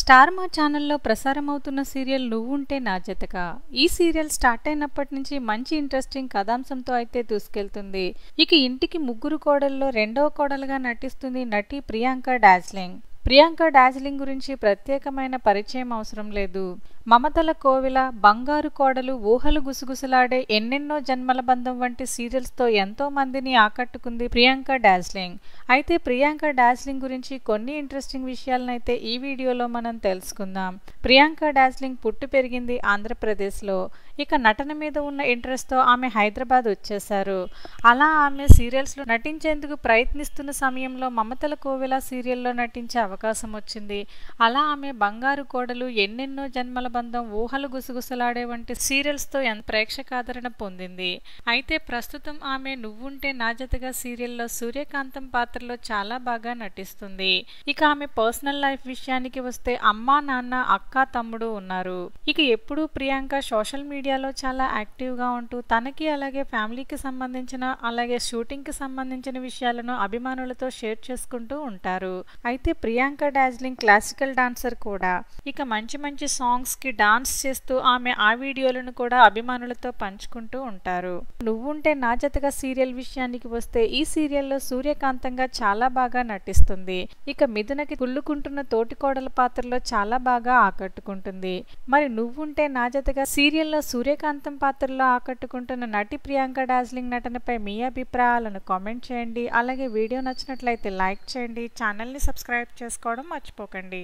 Star మా ఛానల్లో ప్రసారమవుతున్న serial నువ్వుంటే నా జతగా. ఈ సీరియల్ స్టార్ట్ అయినప్పటి నుంచి మంచి ఇంట్రెస్టింగ్ కథాంశంతో అయితే దూసుకెళ్తుంది. ఇక ఇంటికి ముగ్గురు కోడల్లో రెండవ కోడలుగా నటిస్తుంది నటి ప్రియాంక డార్జిలింగ్. ప్రియాంక డార్జిలింగ్ గురించి ప్రత్యేకమైన పరిచయం అవసరం లేదు. మమతల కోవిల, బంగారు కోడలు, ఊహలు గుసగుసలాడే, ఎన్నెన్నో జన్మల బంధం వంటి సీరియల్స్తో ఎంతో మందిని ఆకట్టుకుంది ప్రియాంక డార్జిలింగ్. అయితే ప్రియాంక డార్జిలింగ్ గురించి కొన్ని ఇంట్రెస్టింగ్ విషయాలనైతే ఈ వీడియోలో మనం తెలుసుకుందాం. ప్రియాంక డార్జిలింగ్ పుట్టి పెరిగింది ఆంధ్రప్రదేశ్లో. ఇక నటన మీద ఉన్న ఇంట్రెస్ట్తో ఆమె హైదరాబాద్ వచ్చేశారు. అలా ఆమె సీరియల్స్లో నటించేందుకు ప్రయత్నిస్తున్న సమయంలో మమతల కోవిల సీరియల్లో నటించే అవకాశం వచ్చింది. అలా ఆమె బంగారు కోడలు, ఎన్నెన్నో జన్మల బంధం, ఊహలు గుసగుసలాడే వంటి సీరియల్స్తో ప్రేక్షకాదరణ పొందింది. అయితే ప్రస్తుతం ఆమె నువ్వుంటే నా జతగా సీరియల్లో సూర్యకాంతం పాత్రలో చాలా బాగా నటిస్తుంది. ఇక ఆమె పర్సనల్ లైఫ్ విషయానికి వస్తే అమ్మా, నాన్న, అక్క, తమ్ముడు ఉన్నారు. ఇక ఎప్పుడూ ప్రియాంక సోషల్ మీడియాలో చాలా యాక్టివ్గా ఉంటూ తనకి అలాగే ఫ్యామిలీకి సంబంధించిన అలాగే షూటింగ్కి సంబంధించిన విషయాలను అభిమానులతో షేర్ చేసుకుంటూ ఉంటారు. అయితే ప్రియాంక డార్జిలింగ్ క్లాసికల్ డాన్సర్ కూడా. ఇక మంచి మంచి సాంగ్స్కి డాన్స్ చేస్తూ ఆమె ఆ వీడియోలను కూడా అభిమానులతో పంచుకుంటూ ఉంటారు. నువ్వుంటే నా జతగా సీరియల్ విషయానికి వస్తే ఈ సీరియల్లో సూర్యకాంతంగా చాలా బాగా నటిస్తుంది. ఇక మిథునకి కుళ్ళుకుంటున్న తోటికోడల పాత్రలో చాలా బాగా ఆకట్టుకుంటుంది. మరి నువ్వుంటే నా జతగా సీరియల్లో సూర్యకాంతం పాత్రలో ఆకట్టుకుంటున్న నటి ప్రియాంక డార్జిలింగ్ నటనపై మీ అభిప్రాయాలను కామెంట్ చేయండి. అలాగే వీడియో నచ్చినట్లయితే లైక్ చేయండి. ఛానల్ని సబ్స్క్రైబ్ చేసుకోవడం మర్చిపోకండి.